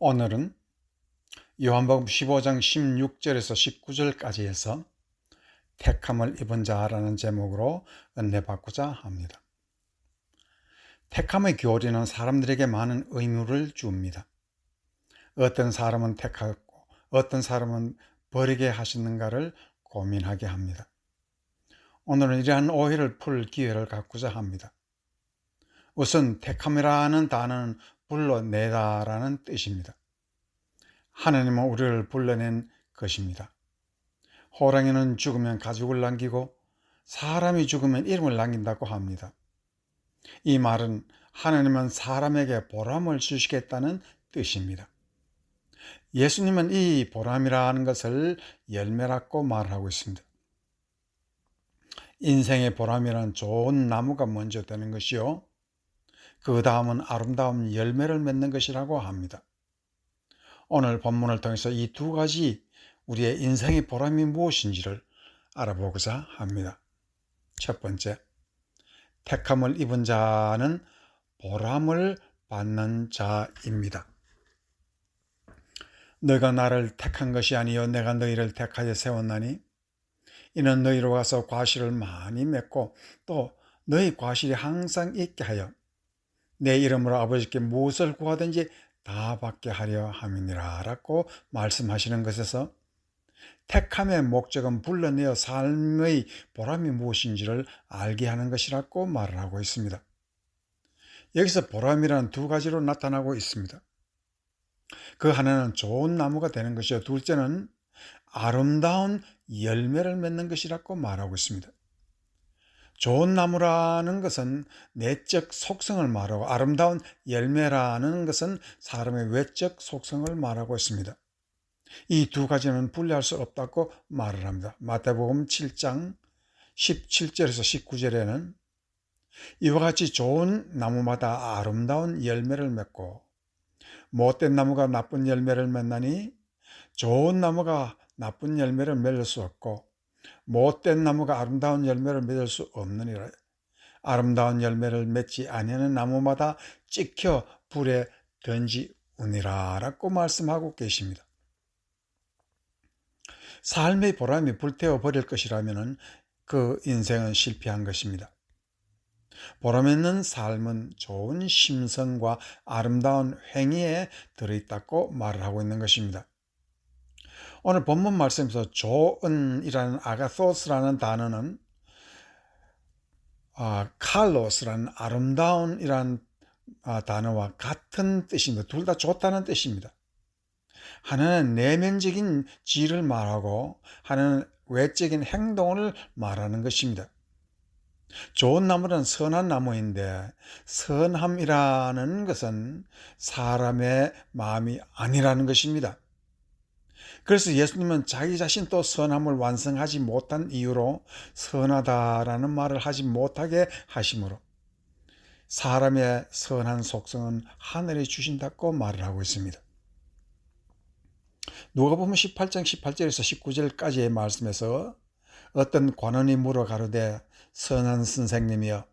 오늘은 요한복음 15장 16절에서 19절까지 해서 택함을 입은 자라는 제목으로 은혜 받고자 합니다. 택함의 교리는 사람들에게 많은 의무를 줍니다. 어떤 사람은 택하고 어떤 사람은 버리게 하시는가를 고민하게 합니다. 오늘은 이러한 오해를 풀 기회를 갖고자 합니다. 우선 택함이라는 단어는 불러내다라는 뜻입니다. 하나님은 우리를 불러낸 것입니다. 호랑이는 죽으면 가죽을 남기고 사람이 죽으면 이름을 남긴다고 합니다. 이 말은 하나님은 사람에게 보람을 주시겠다는 뜻입니다. 예수님은 이 보람이라는 것을 열매라고 말하고 있습니다. 인생의 보람이란 좋은 나무가 먼저 되는 것이요, 그 다음은 아름다운 열매를 맺는 것이라고 합니다. 오늘 본문을 통해서 이 두 가지 우리의 인생의 보람이 무엇인지를 알아보고자 합니다. 첫 번째, 택함을 입은 자는 보람을 받는 자입니다. 너희가 나를 택한 것이 아니요 내가 너희를 택하여 세웠나니 이는 너희로 가서 과실을 많이 맺고 또 너희 과실이 항상 있게 하여 내 이름으로 아버지께 무엇을 구하든지 다 받게 하려 함이니라 라고 말씀하시는 것에서 택함의 목적은 불러내어 삶의 보람이 무엇인지를 알게 하는 것이라고 말을 하고 있습니다. 여기서 보람이란 두 가지로 나타나고 있습니다. 그 하나는 좋은 나무가 되는 것이요, 둘째는 아름다운 열매를 맺는 것이라고 말하고 있습니다. 좋은 나무라는 것은 내적 속성을 말하고 아름다운 열매라는 것은 사람의 외적 속성을 말하고 있습니다. 이 두 가지는 분리할 수 없다고 말을 합니다. 마태복음 7장 17절에서 19절에는 이와 같이 좋은 나무마다 아름다운 열매를 맺고 못된 나무가 나쁜 열매를 맺나니 좋은 나무가 나쁜 열매를 맺을 수 없고 못된 나무가 아름다운 열매를 맺을 수 없느니라. 아름다운 열매를 맺지 아니하는 나무마다 찍혀 불에 던지우니라 라고 말씀하고 계십니다. 삶의 보람이 불태워 버릴 것이라면 그 인생은 실패한 것입니다. 보람 있는 삶은 좋은 심성과 아름다운 행위에 들어있다고 말을 하고 있는 것입니다. 오늘 본문 말씀에서 좋은이라는 아가토스라는 단어는 칼로스라는 아름다운이라는 단어와 같은 뜻입니다. 둘 다 좋다는 뜻입니다. 하나는 내면적인 질을 말하고 하나는 외적인 행동을 말하는 것입니다. 좋은 나무는 선한 나무인데 선함이라는 것은 사람의 마음이 아니라는 것입니다. 그래서 예수님은 자기 자신도 선함을 완성하지 못한 이유로 선하다라는 말을 하지 못하게 하심으로 사람의 선한 속성은 하늘이 주신다고 말을 하고 있습니다. 누가복음 18장 18절에서 19절까지의 말씀에서 어떤 관원이 물어 가로되 선한 선생님이여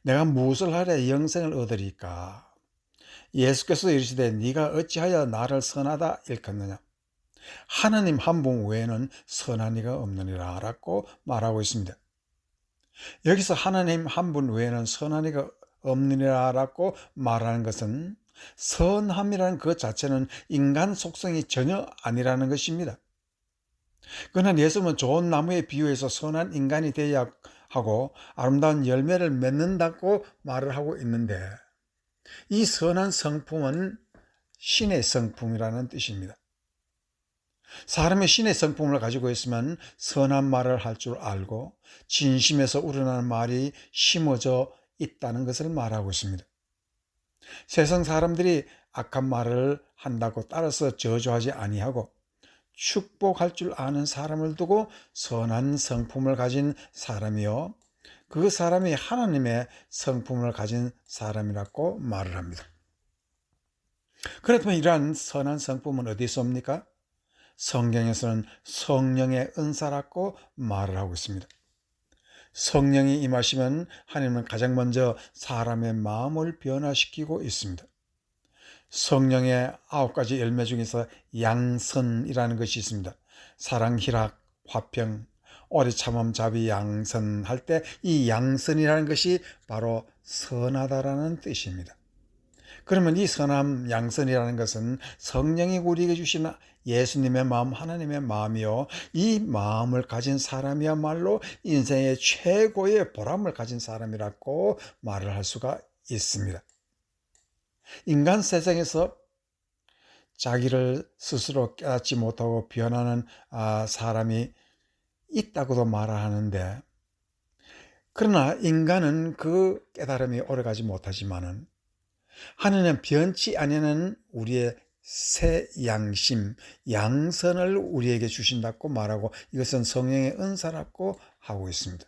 내가 무엇을 하려 영생을 얻으리까? 예수께서 이르시되 네가 어찌하여 나를 선하다 일컫느냐? 하나님 한 분 외에는 선한 이가 없느니라 라고 말하고 있습니다. 여기서 하나님 한 분 외에는 선한 이가 없느니라 라고 말하는 것은 선함이라는 그 자체는 인간 속성이 전혀 아니라는 것입니다. 그러나 예수님은 좋은 나무에 비유해서 선한 인간이 되어야 하고 아름다운 열매를 맺는다고 말을 하고 있는데 이 선한 성품은 신의 성품이라는 뜻입니다. 사람의 신의 성품을 가지고 있으면 선한 말을 할 줄 알고 진심에서 우러나는 말이 심어져 있다는 것을 말하고 있습니다. 세상 사람들이 악한 말을 한다고 따라서 저주하지 아니하고 축복할 줄 아는 사람을 두고 선한 성품을 가진 사람이요 그 사람이 하나님의 성품을 가진 사람이라고 말을 합니다. 그렇다면 이러한 선한 성품은 어디서 옵니까? 성경에서는 성령의 은사라고 말을 하고 있습니다. 성령이 임하시면 하나님은 가장 먼저 사람의 마음을 변화시키고 있습니다. 성령의 9가지 열매 중에서 양선이라는 것이 있습니다. 사랑, 희락, 화평, 오래 참음, 자비, 양선 할 때 이 양선이라는 것이 바로 선하다라는 뜻입니다. 그러면 이 선함, 양선이라는 것은 성령이 우리에게 주시는 예수님의 마음, 하나님의 마음이요, 이 마음을 가진 사람이야말로 인생의 최고의 보람을 가진 사람이라고 말을 할 수가 있습니다. 인간 세상에서 자기를 스스로 깨닫지 못하고 변하는 사람이 있다고도 말하는데, 그러나 인간은 그 깨달음이 오래가지 못하지만은 하나님은 변치 아니하는 우리의 새 양심, 양선을 우리에게 주신다고 말하고, 이것은 성령의 은사라고 하고 있습니다.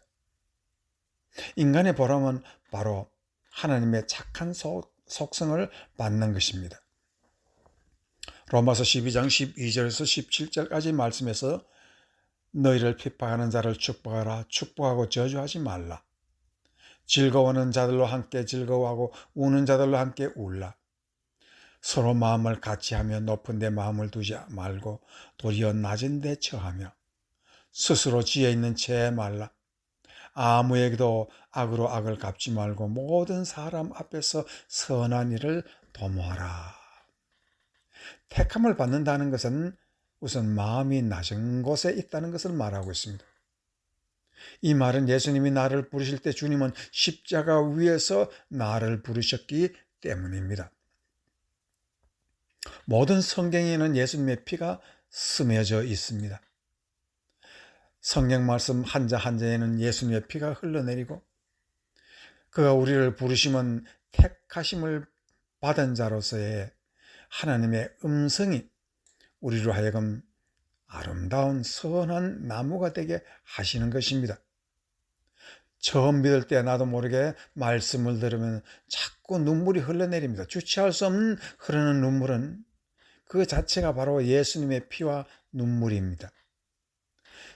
인간의 보람은 바로 하나님의 착한 속성을 받는 것입니다. 로마서 12장 12절에서 17절까지 말씀에서 너희를 핍박하는 자를 축복하라. 축복하고 저주하지 말라. 즐거워하는 자들로 함께 즐거워하고 우는 자들로 함께 울라. 서로 마음을 같이 하며 높은 데 마음을 두지 말고 도리어 낮은 데 처하며 스스로 지혜 있는 채 말라. 아무에게도 악으로 악을 갚지 말고 모든 사람 앞에서 선한 일을 도모하라. 택함을 받는다는 것은 우선 마음이 낮은 곳에 있다는 것을 말하고 있습니다. 이 말은 예수님이 나를 부르실 때 주님은 십자가 위에서 나를 부르셨기 때문입니다. 모든 성경에는 예수님의 피가 스며져 있습니다. 성경 말씀 한자 한자에는 예수님의 피가 흘러내리고, 그가 우리를 부르시면 택하심을 받은 자로서의 하나님의 음성이 우리로 하여금 아름다운 선한 나무가 되게 하시는 것입니다. 처음 믿을 때 나도 모르게 말씀을 들으면 자꾸 눈물이 흘러내립니다. 주체할 수 없는 흐르는 눈물은 그 자체가 바로 예수님의 피와 눈물입니다.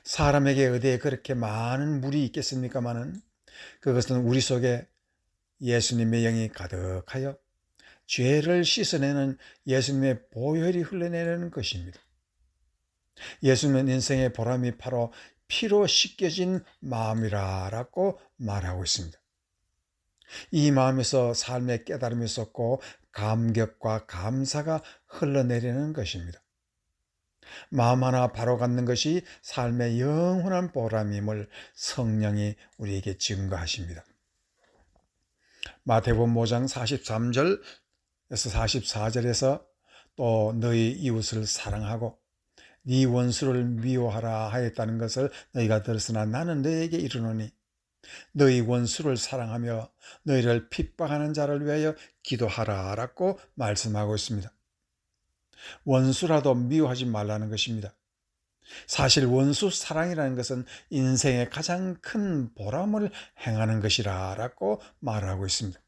사람에게 어디에 그렇게 많은 물이 있겠습니까마는 그것은 우리 속에 예수님의 영이 가득하여 죄를 씻어내는 예수님의 보혈이 흘러내리는 것입니다. 예수님은 인생의 보람이 바로 피로 씻겨진 마음이라고 말하고 있습니다. 이 마음에서 삶의 깨달음이 솟고 감격과 감사가 흘러내리는 것입니다. 마음 하나 바로 갖는 것이 삶의 영원한 보람임을 성령이 우리에게 증거하십니다. 마태복음 5장 43절에서 44절에서 또 너희 이웃을 사랑하고 네 원수를 미워하라 하였다는 것을 너희가 들었으나 나는 너희에게 이르노니 너희 원수를 사랑하며 너희를 핍박하는 자를 위하여 기도하라 라고 말씀하고 있습니다. 원수라도 미워하지 말라는 것입니다. 사실 원수 사랑이라는 것은 인생의 가장 큰 보람을 행하는 것이라고 말하고 있습니다.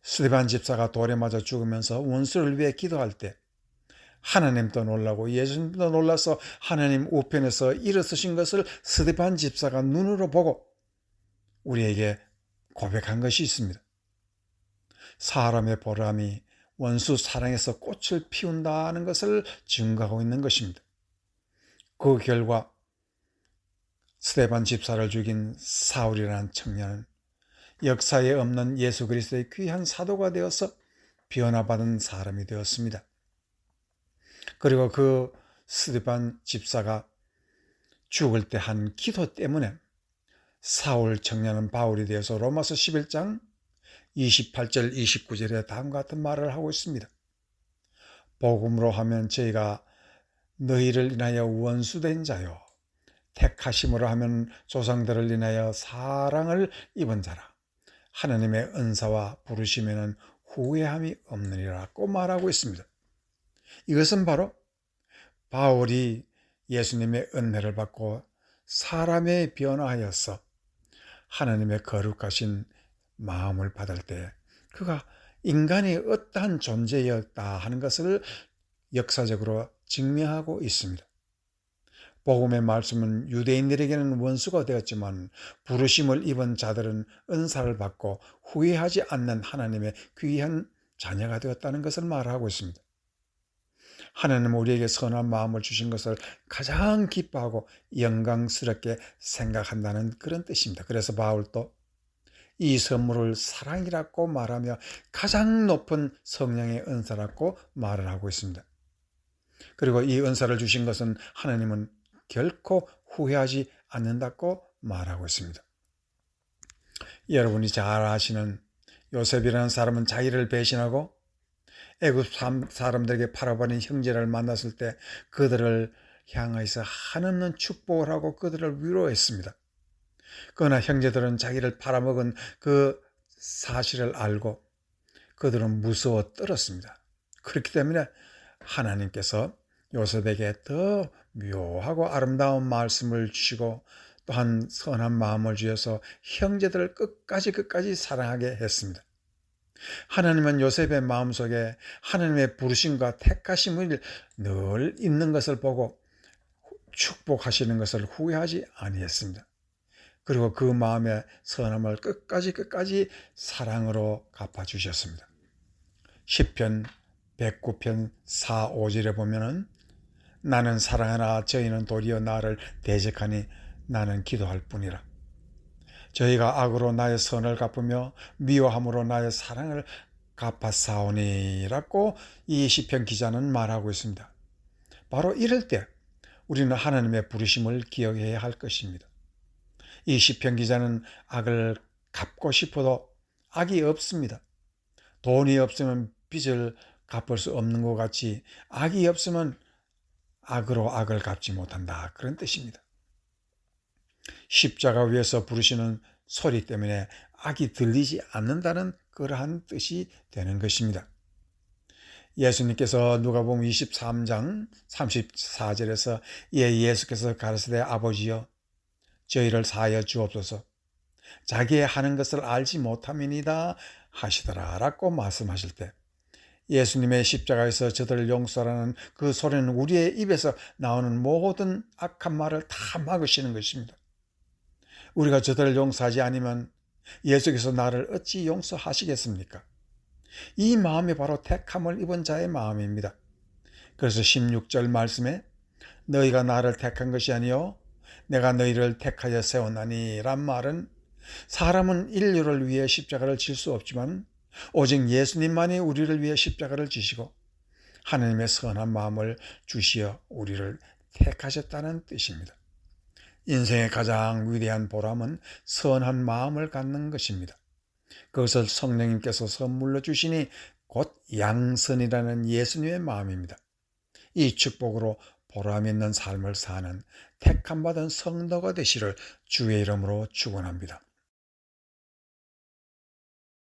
스데반 집사가 돌에 맞아 죽으면서 원수를 위해 기도할 때 하나님도 놀라고 예수님도 놀라서 하나님 우편에서 일어서신 것을 스데반 집사가 눈으로 보고 우리에게 고백한 것이 있습니다. 사람의 보람이 원수 사랑에서 꽃을 피운다는 것을 증거하고 있는 것입니다. 그 결과 스데반 집사를 죽인 사울이라는 청년은 역사에 없는 예수 그리스도의 귀한 사도가 되어서 변화받은 사람이 되었습니다. 그리고 그 스데반 집사가 죽을 때 한 기도 때문에 사울 청년은 바울이 되어서 로마서 11장 28절 29절에 다음과 같은 말을 하고 있습니다. 복음으로 하면 저희가 너희를 인하여 원수된 자요 택하심으로 하면 조상들을 인하여 사랑을 입은 자라. 하나님의 은사와 부르심에는 후회함이 없느니라고 말하고 있습니다. 이것은 바로 바울이 예수님의 은혜를 받고 사람에 변화하여서 하나님의 거룩하신 마음을 받을 때 그가 인간이 어떠한 존재였다 하는 것을 역사적으로 증명하고 있습니다. 복음의 말씀은 유대인들에게는 원수가 되었지만 부르심을 입은 자들은 은사를 받고 후회하지 않는 하나님의 귀한 자녀가 되었다는 것을 말하고 있습니다. 하나님은 우리에게 선한 마음을 주신 것을 가장 기뻐하고 영광스럽게 생각한다는 그런 뜻입니다. 그래서 바울도 이 선물을 사랑이라고 말하며 가장 높은 성령의 은사라고 말을 하고 있습니다. 그리고 이 은사를 주신 것은 하나님은 결코 후회하지 않는다고 말하고 있습니다. 여러분이 잘 아시는 요셉이라는 사람은 자기를 배신하고 애굽 사람들에게 팔아버린 형제를 만났을 때 그들을 향해서 한없는 축복을 하고 그들을 위로했습니다. 그러나 형제들은 자기를 팔아먹은 그 사실을 알고 그들은 무서워 떨었습니다. 그렇기 때문에 하나님께서 요셉에게 더 묘하고 아름다운 말씀을 주시고 또한 선한 마음을 주셔서 형제들을 끝까지 사랑하게 했습니다. 하나님은 요셉의 마음속에 하나님의 부르심과 택하심을 늘 있는 것을 보고 축복하시는 것을 후회하지 아니했습니다. 그리고 그 마음의 선함을 끝까지 사랑으로 갚아주셨습니다. 시편 109편 4, 5절에 보면은 나는 사랑하나 저희는 도리어 나를 대적하니 나는 기도할 뿐이라. 저희가 악으로 나의 선을 갚으며 미워함으로 나의 사랑을 갚아싸우니라고 이 시편 기자는 말하고 있습니다. 바로 이럴 때 우리는 하나님의 부르심을 기억해야 할 것입니다. 이 시편 기자는 악을 갚고 싶어도 악이 없습니다. 돈이 없으면 빚을 갚을 수 없는 것 같이 악이 없으면 악으로 악을 갚지 못한다. 그런 뜻입니다. 십자가 위에서 부르시는 소리 때문에 악이 들리지 않는다는 그러한 뜻이 되는 것입니다. 예수님께서 누가복음 23장 34절에서 예수께서 가르치되 아버지여 저희를 사하여 주옵소서 자기의 하는 것을 알지 못함이니이다 하시더라 라고 말씀하실 때 예수님의 십자가에서 저들을 용서하라는 그 소리는 우리의 입에서 나오는 모든 악한 말을 다 막으시는 것입니다. 우리가 저들을 용서하지 않으면 예수께서 나를 어찌 용서하시겠습니까? 이 마음이 바로 택함을 입은 자의 마음입니다. 그래서 16절 말씀에 너희가 나를 택한 것이 아니요 내가 너희를 택하여 세웠나니 란 말은 사람은 인류를 위해 십자가를 질 수 없지만 오직 예수님만이 우리를 위해 십자가를 지시고 하나님의 선한 마음을 주시어 우리를 택하셨다는 뜻입니다. 인생의 가장 위대한 보람은 선한 마음을 갖는 것입니다. 그것을 성령님께서 선물로 주시니 곧 양선이라는 예수님의 마음입니다. 이 축복으로 보람 있는 삶을 사는 택함받은 성도가 되시를 주의 이름으로 축원합니다.